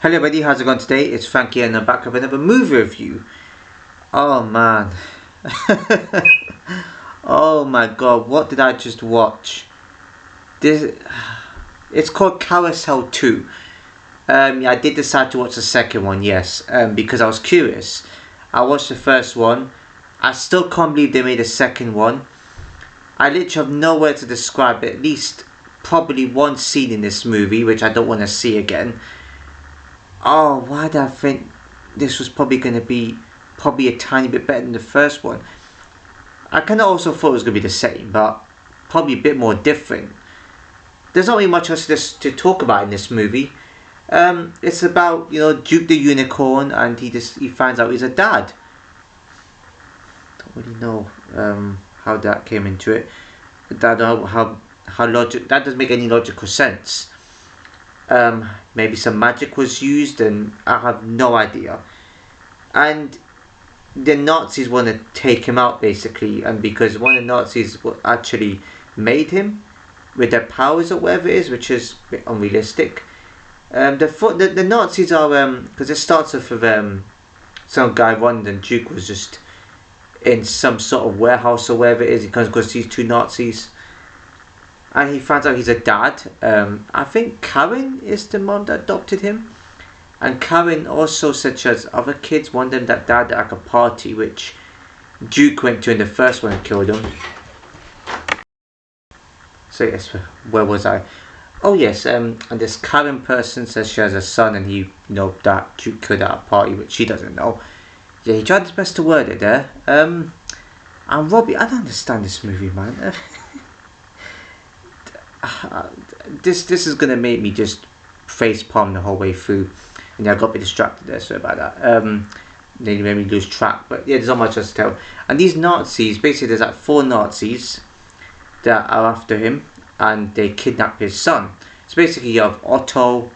Hello everybody, how's it going today? It's Frankie and I'm back with another movie review. Oh man. Oh my god, what did I just watch? It's called CarousHell 2. Yeah, I did decide to watch the second one, yes, because I was curious. I watched the first one. I still can't believe they made a second one. I literally have no word to describe at least probably one scene in this movie which I don't want to see again. Oh, why did I think this was probably going to be a tiny bit better than the first one? I kind of also thought it was going to be the same, but probably a bit more different. There's not really much else to talk about in this movie. It's about, Duke the Unicorn, and he finds out he's a dad. Don't really know how that came into it. That doesn't make any logical sense. Maybe some magic was used, and I have no idea. And the Nazis want to take him out basically, and because one of the Nazis actually made him with their powers or whatever it is, which is a bit unrealistic. The Nazis are because it starts off with some guy running, and Duke was just in some sort of warehouse or wherever it is. He comes across these two Nazis. And he finds out he's a dad. I think Karen is the mom that adopted him. And Karen also said she has other kids. One of them that died at a party, which Duke went to in the first one and killed him. So yes, where was I? Oh yes, and this Karen person says she has a son, and that Duke killed at a party, which she doesn't know. Yeah, he tried his best to word it there. And Robbie, I don't understand this movie, man. This is gonna make me just face palm the whole way through, and I got a bit distracted there, sorry about that. They made me lose track, but yeah, there's not much else to tell. And these Nazis, basically there's like 4 Nazis that are after him, and they kidnap his son. So basically you have Otto,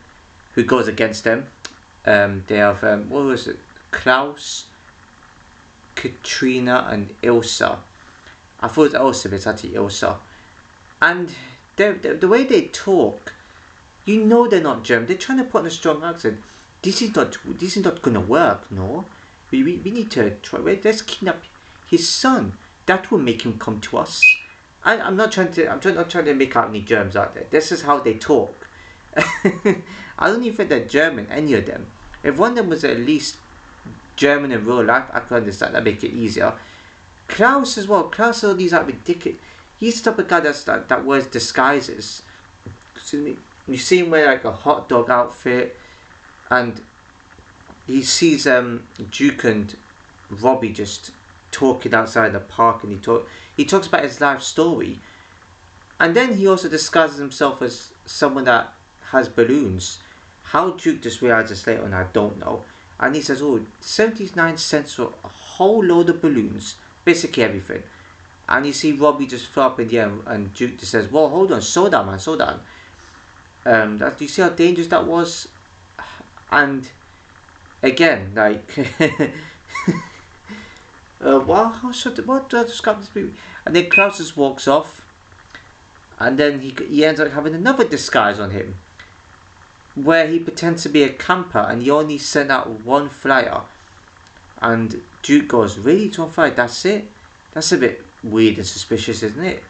who goes against them. They have what was it, Klaus, Katrina and Ilsa. I thought it was Elsa, but it's actually Ilsa. And the way they talk, they're not German. They're trying to put on a strong accent. This is not gonna work. No, we need to try. Let's kidnap his son. That will make him come to us. I'm not trying to make out any Germans out there. This is how they talk. I don't even think they're German, any of them. If one of them was at least German in real life, I could understand. That'd make it easier. Klaus as well. Klaus, all these are ridiculous. He's the type of guy that wears disguises. Excuse me. You see him wear like a hot dog outfit, and he sees Duke and Robbie just talking outside the park, and he talks about his life story, and then he also disguises himself as someone that has balloons. How Duke just realized this later on, I don't know. And he says, "Oh, 79 cents for a whole load of balloons, basically everything." And you see Robbie just throw up in the air, and Duke just says, "Well, hold on, slow down, man, slow down." Do you see how dangerous that was? And again, like, what do I describe this movie? And then Klaus just walks off, and then he ends up having another disguise on him, where he pretends to be a camper, and he only sent out one flyer. And Duke goes, "Really, it's one flyer? That's it? That's a bit weird and suspicious, isn't it?"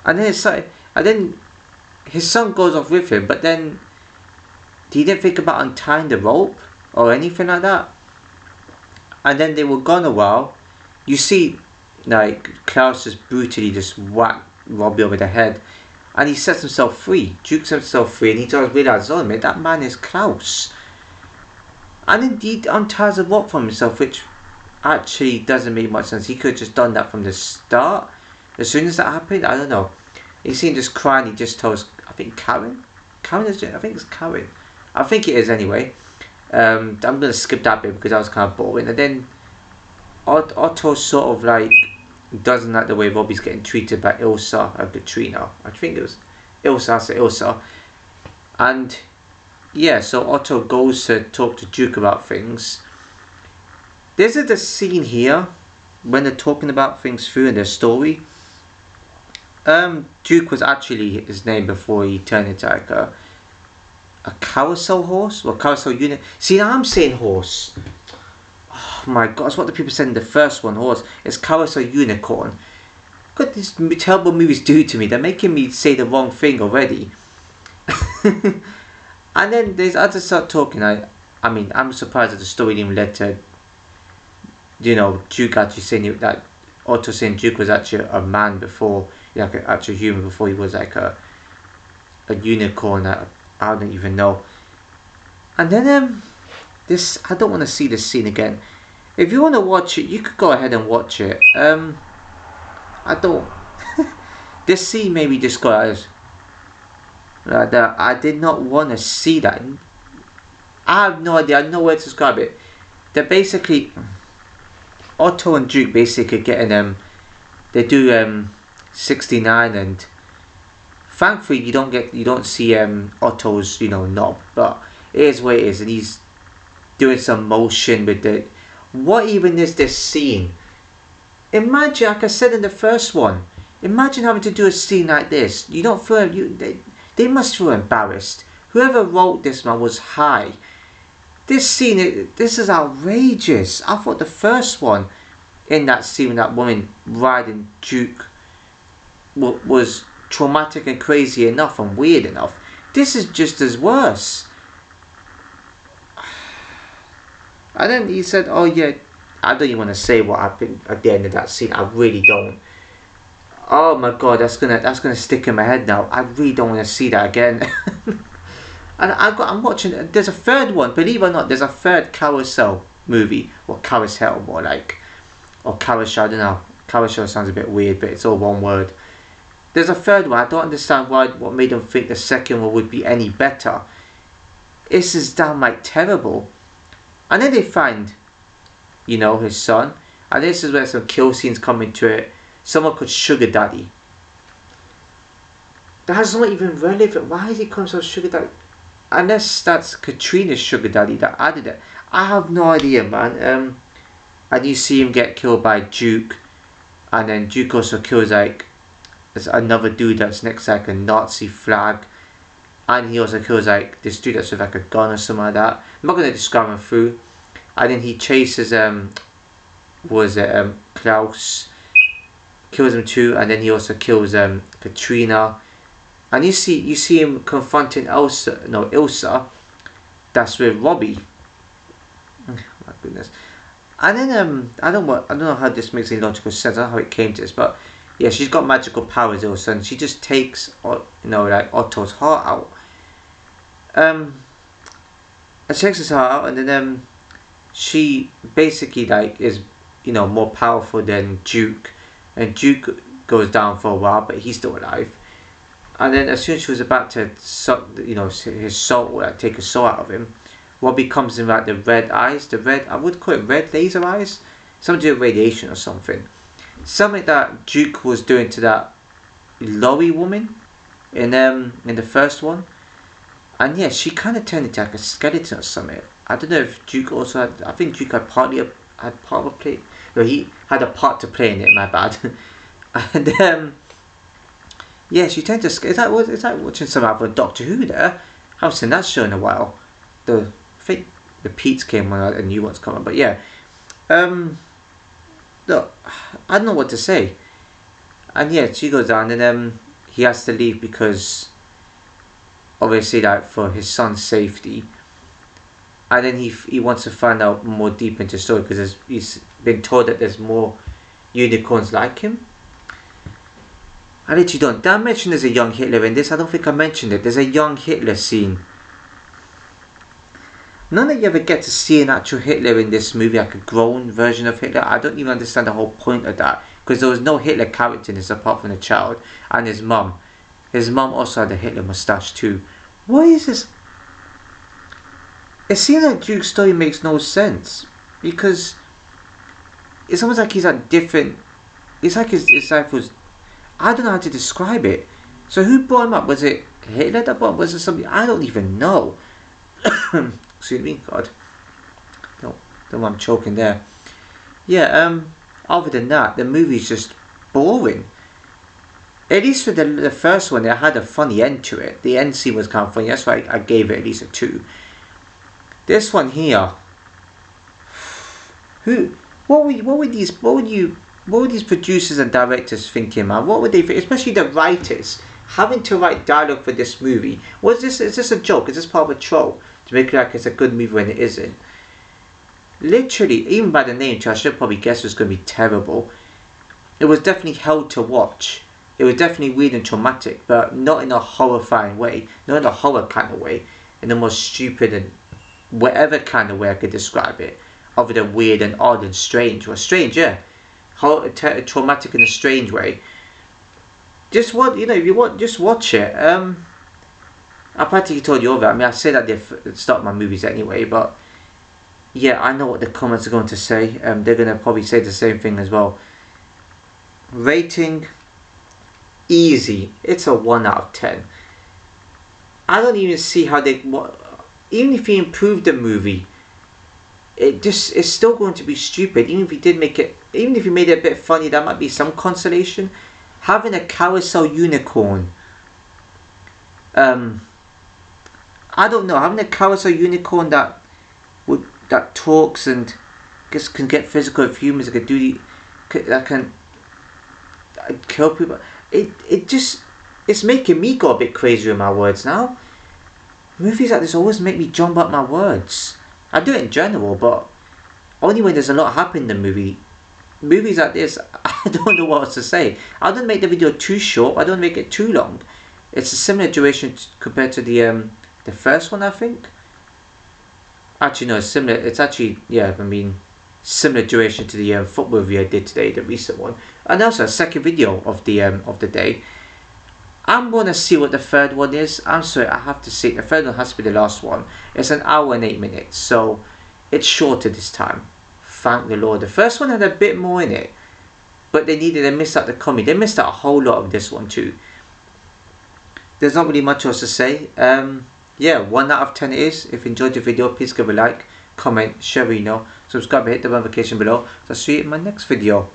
And then his son goes off with him, but then he didn't think about untying the rope or anything like that. And then they were gone a while. You see, like, Klaus just brutally just whacked Robbie over the head, and he sets himself free. Duke sets himself free, and he just realizes, "Oh man, that man is Klaus." And then he unties the rope from himself, which actually doesn't make much sense. He could have just done that from the start. As soon as that happened, I don't know. You see him just crying. He just tells, I think Karen. I think it's Karen. I think it is anyway. I'm gonna skip that bit because that was kind of boring. And then Otto sort of like doesn't like the way Robbie's getting treated by Ilsa and Katrina. I think it was Ilsa. And yeah, so Otto goes to talk to Duke about things. There's a scene here when they're talking about things through in their story. Duke was actually his name before he turned into like a a carousel horse or carousel unit. See, now I'm saying horse. Oh my god, that's what the people said in the first one, horse. It's carousel unicorn. What these terrible movies do to me? They're making me say the wrong thing already. And then there's I just start talking. I mean, I'm surprised that the story even led to, you know, Duke actually saying that Otto saying Duke was actually a man before, like an actual human before he was like a unicorn. I don't even know. And then this, I don't want to see this scene again. If you want to watch it, you could go ahead and watch it. I don't. This scene made me just go as that. I did not want to see that. I have no idea. I don't know where to describe it. They're basically Otto and Duke basically getting they do 69, and thankfully you don't see Otto's, you know, knob, but it is what it is, and he's doing some motion with the. What even is this scene? Imagine, like I said in the first one, imagine having to do a scene like this. You don't feel they must feel embarrassed. Whoever wrote this, man, was high. This scene, this is outrageous. I thought the first one, in that scene with that woman riding Duke, was traumatic and crazy enough and weird enough. This is just as worse. And then he said, "Oh yeah, I don't even want to say what happened at the end of that scene. I really don't. Oh my god, that's gonna stick in my head now. I really don't want to see that again." And I'm watching. There's a third one. Believe it or not, there's a third Carousel movie, or CarousHell, more like, or CarousHell. I don't know. CarousHell sounds a bit weird, but it's all one word. There's a third one. I don't understand what made them think the second one would be any better. This is downright terrible. And then they find, you know, his son, and this is where some kill scenes come into it. Someone called Sugar Daddy. That's not even relevant. Why is he called himself Sugar Daddy? Unless that's Katrina's Sugar Daddy that added it. I have no idea, man. And you see him get killed by Duke, and then Duke also kills like there's another dude that's next to like a Nazi flag, and he also kills like this dude that's with like a gun or something like that. I'm not gonna describe him through. And then he chases Klaus, kills him too, and then he also kills Katrina. And you see him confronting Ilsa, that's with Robbie. Oh my goodness. And then I don't know how this makes any logical sense. I don't know how it came to this, but yeah, she's got magical powers, Ilsa, and she just takes, you know, like Otto's heart out. And she takes his heart out, and then she basically like is, you know, more powerful than Duke, and Duke goes down for a while, but he's still alive. And then as soon as she was about to suck, you know, his soul, like take his soul out of him, Robbie comes in like the red eyes, I would call it red laser eyes, something to do with radiation or something. Something that Duke was doing to that Lori woman in the first one. And yeah, she kind of turned into like a skeleton or something. I don't know if Duke also had, I think Duke had part of a play. No, he had a part to play in it, my bad. And yeah, she turned to, is that watching some other Doctor Who there? I haven't seen that show in a while. I think the Pete's came on, a new one's coming, but yeah. Look, I don't know what to say. And yeah, she goes down, and he has to leave because obviously like for his son's safety. And then he wants to find out more deep into the story because he's been told that there's more unicorns like him. I literally don't. Did I mention there's a young Hitler in this? I don't think I mentioned it. There's a young Hitler scene. None of you ever get to see an actual Hitler in this movie, like a grown version of Hitler. I don't even understand the whole point of that, because there was no Hitler character in this apart from the child and his mum. His mum also had a Hitler moustache too. What is this? It seems like Duke's story makes no sense, because it's almost like he's at different. It's like his life was. I don't know how to describe it. So who brought him up? Was it Hitler that brought him? Was it somebody? I don't even know. Excuse me, God. No, I'm choking there. Yeah. Other than that, the movie's just boring. At least for the first one, it had a funny end to it. The end scene was kind of funny. That's why I gave it at least a 2. This one here, what were these producers and directors thinking, man? What were they thinking? Especially the writers having to write dialogue for this movie. Is this a joke? Is this part of a troll to make it like it's a good movie when it isn't? Literally, even by the name, I should probably guess it was going to be terrible. It was definitely hell to watch. It was definitely weird and traumatic, but not in a horrifying way, not in a horror kind of way, in the most stupid and whatever kind of way I could describe it, other than weird and odd and strange. Well, strange, yeah. Traumatic in a strange way. Just what if you want, just watch it. I practically told you all that. I mean, I say that at the start of my movies anyway, but yeah, I know what the comments are going to say. They're going to probably say the same thing as well. Rating, easy. It's a 1 out of 10. I don't even see how even if you improve the movie, it's still going to be stupid. Even if you made it a bit funny, that might be some consolation. Having a CarousHell unicorn, I don't know. Having a CarousHell unicorn that talks and can get physical with humans, that can kill people. It's making me go a bit crazy with my words now. Movies like this always make me jump up my words. I do it in general, but only when there's a lot happening in the movie. Movies like this, I don't know what else to say. I don't make the video too short. I don't make it too long. It's a similar duration compared to the first one, I think. Actually, no, it's similar. It's actually, yeah, I mean, similar duration to the football review I did today, the recent one, and also a second video of the day. I'm gonna see what the third one is. I'm sorry, I have to see. The third one has to be the last one. It's 1 hour and 8 minutes, so it's shorter this time. Thank the Lord. The first one had a bit more in it, but they missed out the comedy. They missed out a whole lot of this one too. There's not really much else to say. Yeah, 1 out of 10 it is. If you enjoyed the video, please give a like, comment, share, subscribe, hit the notification below. So I'll see you in my next video.